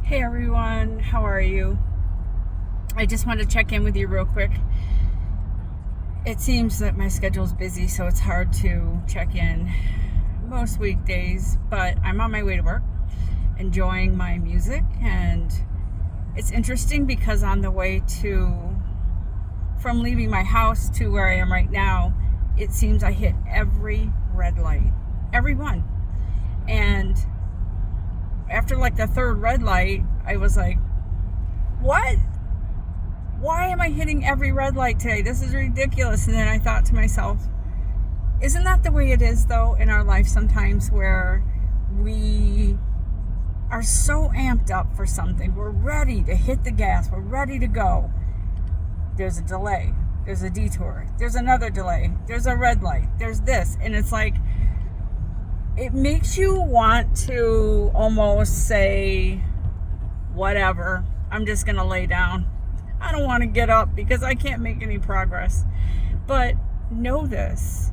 Hey everyone, how are you? I just wanted to check in with you real quick. It seems that my schedule's busy, so it's hard to check in most weekdays, but I'm on my way to work, enjoying my music, and it's interesting because on the way from leaving my house to where I am right now, it seems I hit every red light, every one. And after like the third red light, I was like, what? Why am I hitting every red light today? This is ridiculous. And then I thought to myself, isn't that the way it is though in our life sometimes, where we are so amped up for something? We're ready to hit the gas. We're ready to go. There's a delay. There's a detour. There's another delay. There's a red light. There's this. And it's like, it makes you want to almost say, whatever, I'm just going to lay down. I don't want to get up because I can't make any progress. But know this.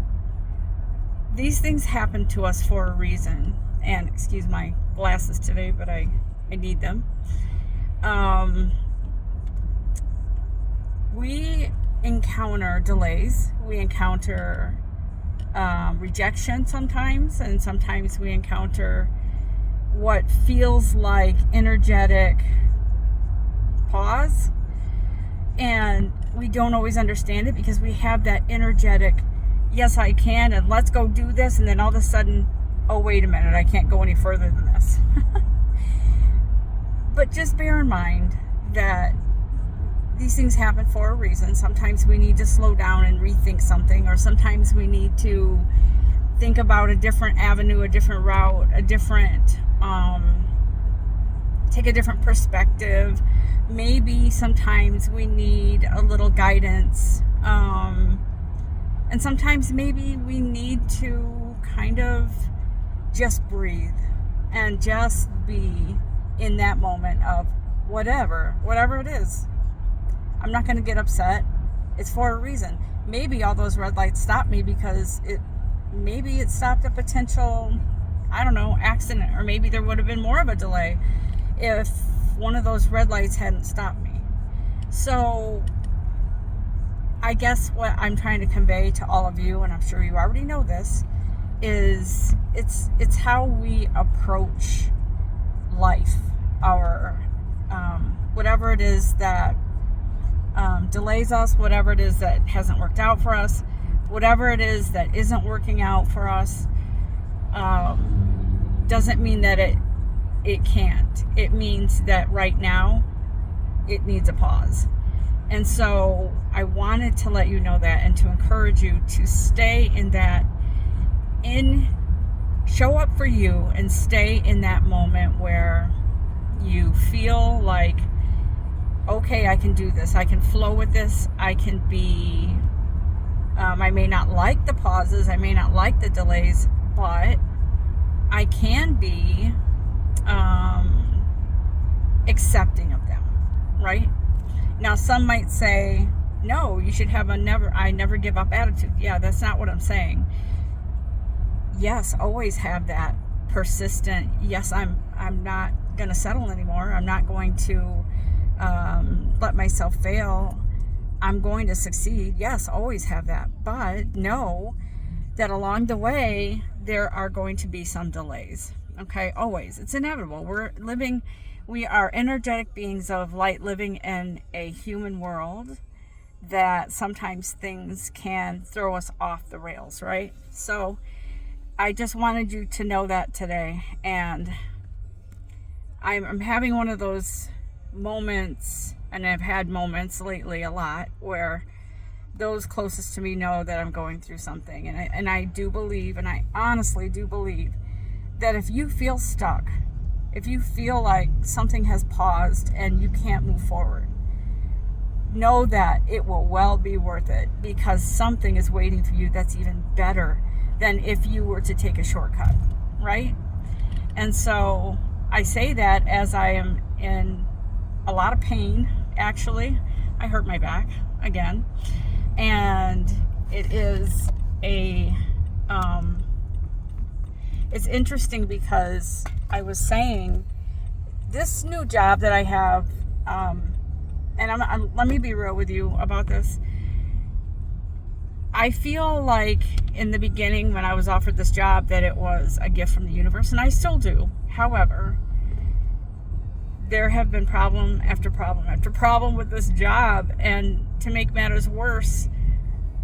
These things happen to us for a reason. And excuse my glasses today, but I need them. We encounter delays. We encounter rejection sometimes, and sometimes we encounter what feels like energetic pause, and we don't always understand it because we have that energetic yes I can and let's go do this, and then all of a sudden, oh wait a minute, I can't go any further than this. But just bear in mind that these things happen for a reason. Sometimes we need to slow down and rethink something, or sometimes we need to think about a different avenue, a different route, take a different perspective. Maybe sometimes we need a little guidance. And sometimes maybe we need to kind of just breathe and just be in that moment of whatever it is. I'm not going to get upset. It's for a reason. Maybe all those red lights stopped me because it stopped a potential, I don't know, accident, or maybe there would have been more of a delay if one of those red lights hadn't stopped me. So I guess what I'm trying to convey to all of you, and I'm sure you already know this, is it's how we approach life, our whatever it is that delays us, whatever it is that hasn't worked out for us, whatever it is that isn't working out for us, doesn't mean that it can't. It means that right now it needs a pause. And so I wanted to let you know that, and to encourage you to stay in that, show up for you and stay in that moment where you feel like, okay, I can do this. I can flow with this. I can be, I may not like the pauses. I may not like the delays, but I can be accepting of them, right? Now, some might say, no, you should have I never give up attitude. Yeah, that's not what I'm saying. Yes, always have that persistent, yes, I'm not going to settle anymore. I'm not going to let myself fail. I'm going to succeed. Yes, always have that. But know that along the way, there are going to be some delays. Okay, always. It's inevitable. We are energetic beings of light living in a human world that sometimes things can throw us off the rails, right? So I just wanted you to know that today. And I'm having one of those moments, and I've had moments lately a lot, where those closest to me know that I'm going through something. And I do believe, and I honestly do believe, that if you feel stuck, if you feel like something has paused and you can't move forward, know that it will well be worth it, because something is waiting for you that's even better than if you were to take a shortcut, right? And so I say that as I am in a lot of pain. Actually, I hurt my back again, and it is it's interesting because I was saying this new job that I have, and let me be real with you about this. I feel like in the beginning when I was offered this job that it was a gift from the universe, and I still do. However, there have been problem after problem after problem with this job, and to make matters worse,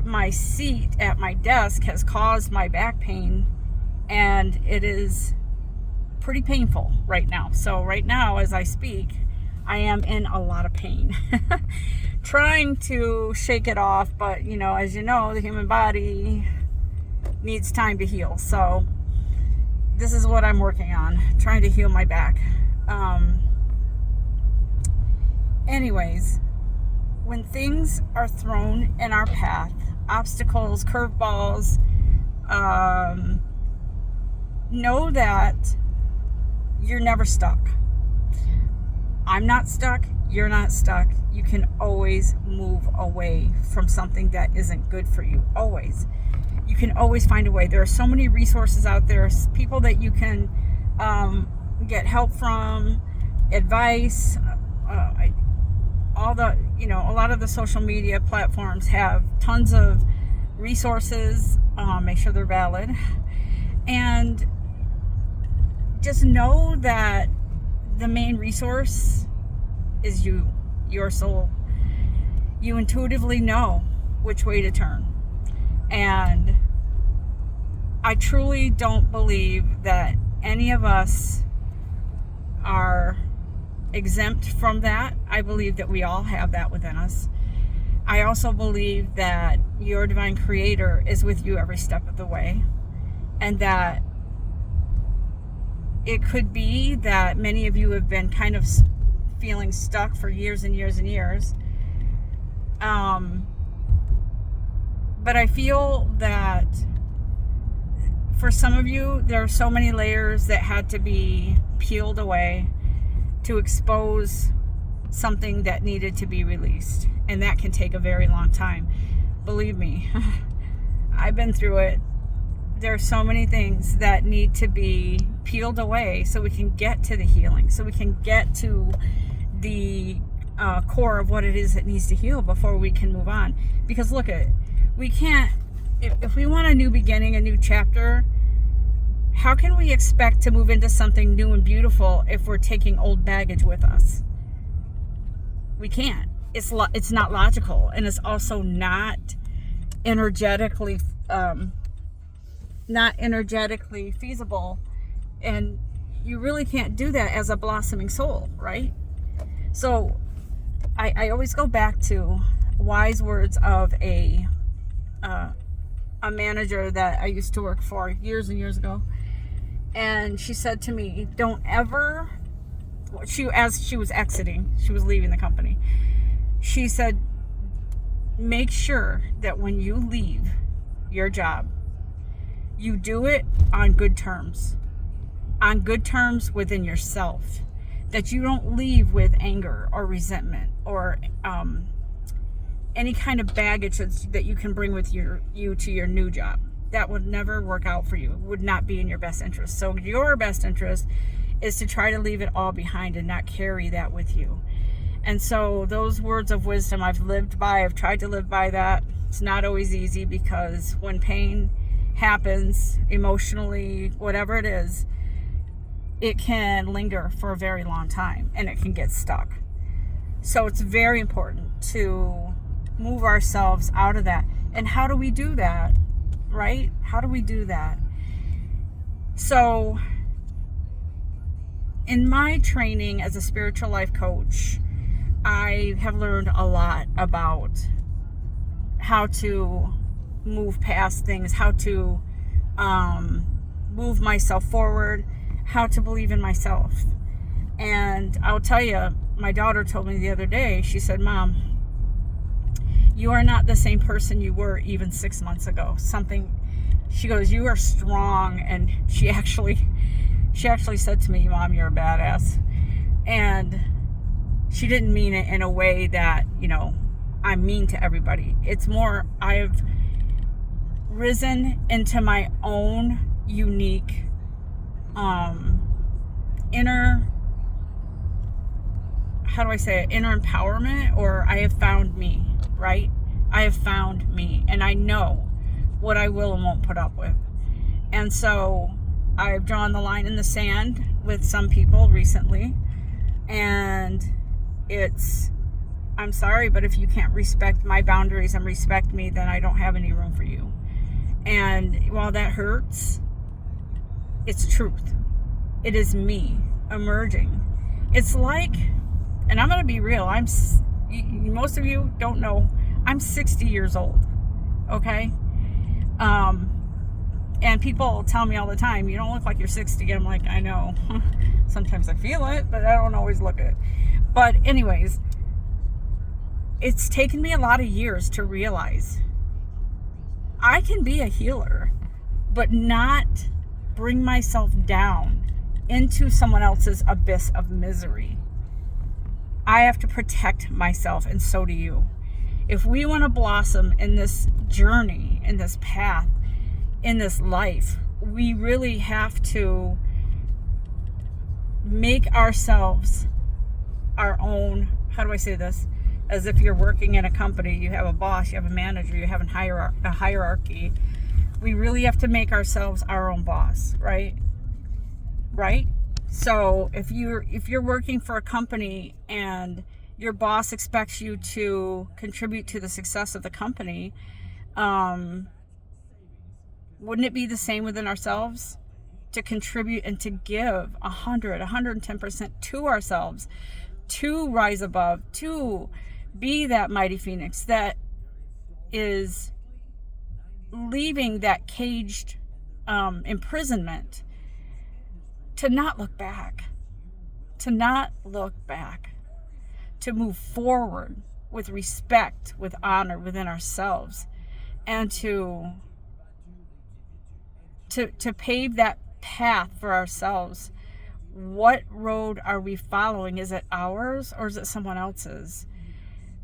my seat at my desk has caused my back pain, and it is pretty painful right now. So right now, as I speak, I am in a lot of pain. Trying to shake it off, but as you know, the human body needs time to heal. So this is what I'm working on, trying to heal my back. Anyways, when things are thrown in our path, obstacles, curveballs, know that you're never stuck. I'm not stuck. You're not stuck. You can always move away from something that isn't good for you. Always. You can always find a way. There are so many resources out there, people that you can get help from, advice. A lot of the social media platforms have tons of resources. Make sure they're valid. And just know that the main resource is you, your soul. You intuitively know which way to turn. And I truly don't believe that any of us are exempt from that. I believe that we all have that within us. I also believe that your divine creator is with you every step of the way, and that it could be that many of you have been kind of feeling stuck for years and years and years. But I feel that for some of you, there are so many layers that had to be peeled away to expose something that needed to be released. And that can take a very long time. Believe me, I've been through it. There are so many things that need to be peeled away so we can get to the healing, so we can get to the core of what it is that needs to heal before we can move on. Because look at it, we can't, if we want a new beginning, a new chapter, how can we expect to move into something new and beautiful if we're taking old baggage with us? We can't. It's not logical, and it's also not energetically feasible, and you really can't do that as a blossoming soul, right? So I always go back to wise words of a manager that I used to work for years and years ago, and she said to me, don't ever, as she was exiting, she was leaving the company, she said, make sure that when you leave your job, you do it on good terms within yourself, that you don't leave with anger or resentment or any kind of baggage that you can bring with you to your new job. That would never work out for you. It would not be in your best interest. So your best interest is to try to leave it all behind and not carry that with you. And so those words of wisdom I've lived by, I've tried to live by that. It's not always easy, because when pain happens emotionally, whatever it is, it can linger for a very long time and it can get stuck. So it's very important to move ourselves out of that. And how do we do that, right? How do we do that? So in my training as a spiritual life coach, I have learned a lot about how to move past things, how to move myself forward, how to believe in myself. And I'll tell you, my daughter told me the other day, she said, Mom, you are not the same person you were even 6 months ago. She goes, you are strong. And she actually said to me, Mom, you're a badass. And she didn't mean it in a way that, I'm mean to everybody. It's more, I've risen into my own unique inner how do I say it, inner empowerment, or I have found me, right? I have found me, and I know what I will and won't put up with. And so I've drawn the line in the sand with some people recently, and I'm sorry, but if you can't respect my boundaries and respect me, then I don't have any room for you. And while that hurts, it's truth. It is me emerging. It's like, and I'm going to be real, most of you don't know, I'm 60 years old, okay? And people tell me all the time, you don't look like you're 60. I'm like, I know. Sometimes I feel it, but I don't always look it. But anyways, it's taken me a lot of years to realize I can be a healer, but not bring myself down into someone else's abyss of misery. I have to protect myself, and so do you. If we want to blossom in this journey, in this path, in this life, we really have to make ourselves our own, how do I say this? As if you're working in a company, you have a boss, you have a manager, you have a hierarchy. We really have to make ourselves our own boss, right? Right? So if you're working for a company and your boss expects you to contribute to the success of the company, wouldn't it be the same within ourselves? To contribute and to give 110% to ourselves, to rise above, to be that mighty phoenix that is leaving that caged imprisonment, to not look back, to move forward with respect, with honor within ourselves, and to pave that path for ourselves. What road are we following? Is it ours or is it someone else's?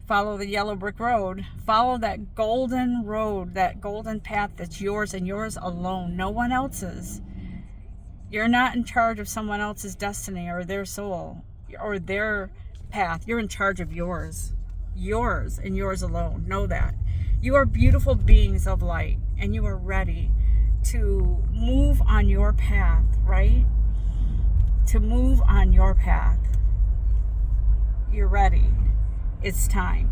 Follow the yellow brick road. Follow that golden road, that golden path that's yours and yours alone, no one else's. You're not in charge of someone else's destiny or their soul or their path. You're in charge of yours and yours alone. Know that. You are beautiful beings of light, and you are ready to move on your path, right? To move on your path. You're ready. It's time.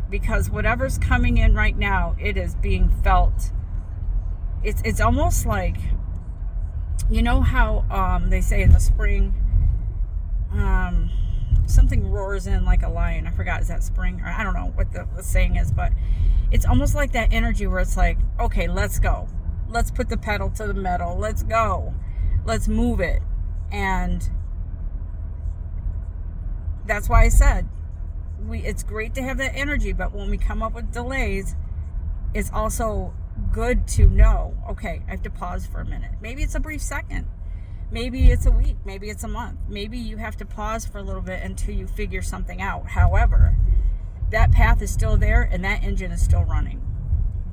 Because whatever's coming in right now, it is being felt. It's almost like, you know how they say in the spring, something roars in like a lion. I forgot, is that spring? Or I don't know what the saying is, but it's almost like that energy where it's like, okay, let's go. Let's put the pedal to the metal. Let's go. Let's move it. And that's why I said, it's great to have that energy, but when we come up with delays, it's also good to know, okay, I have to pause for a minute. Maybe it's a brief second. Maybe it's a week. Maybe it's a month. Maybe you have to pause for a little bit until you figure something out. However, that path is still there and that engine is still running.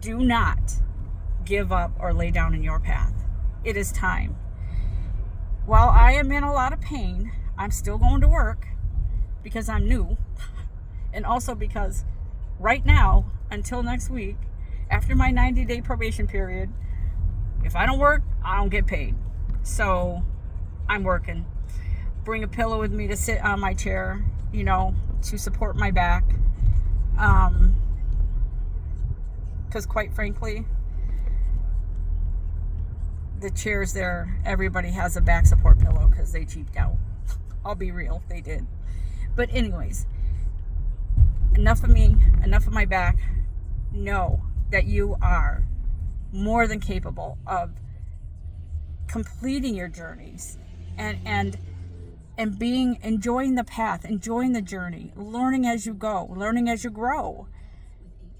Do not give up or lay down in your path. It is time. While I am in a lot of pain, I'm still going to work because I'm new. And also because right now, until next week, after my 90-day probation period, if I don't work, I don't get paid. So I'm working. Bring a pillow with me to sit on my chair, to support my back. Because quite frankly, the chairs there, everybody has a back support pillow because they cheaped out. I'll be real, they did. But anyways, enough of me, enough of my back. Know that you are more than capable of completing your journeys and enjoying the path, enjoying the journey, learning as you go, learning as you grow,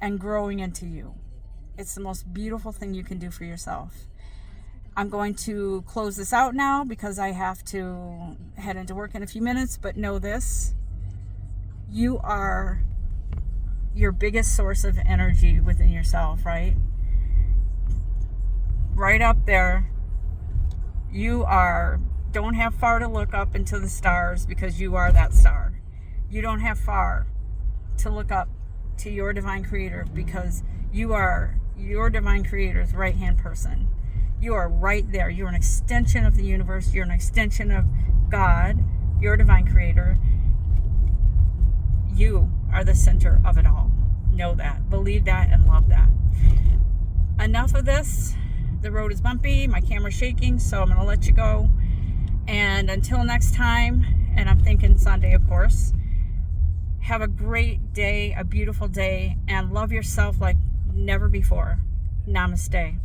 and growing into you. It's the most beautiful thing you can do for yourself. I'm going to close this out now because I have to head into work in a few minutes, but know this: you are your biggest source of energy within yourself, right? Right up there. You don't have far to look up into the stars because you are that star. You don't have far to look up to your divine creator, because you are your divine creator's right-hand person. You are right there. You're an extension of the universe. You're an extension of God, your divine creator. You are the center of it all. Know that. Believe that and love that. Enough of this. The road is bumpy. My camera's shaking, so I'm going to let you go. And until next time, and I'm thinking Sunday, of course, have a great day, a beautiful day, and love yourself like never before. Namaste.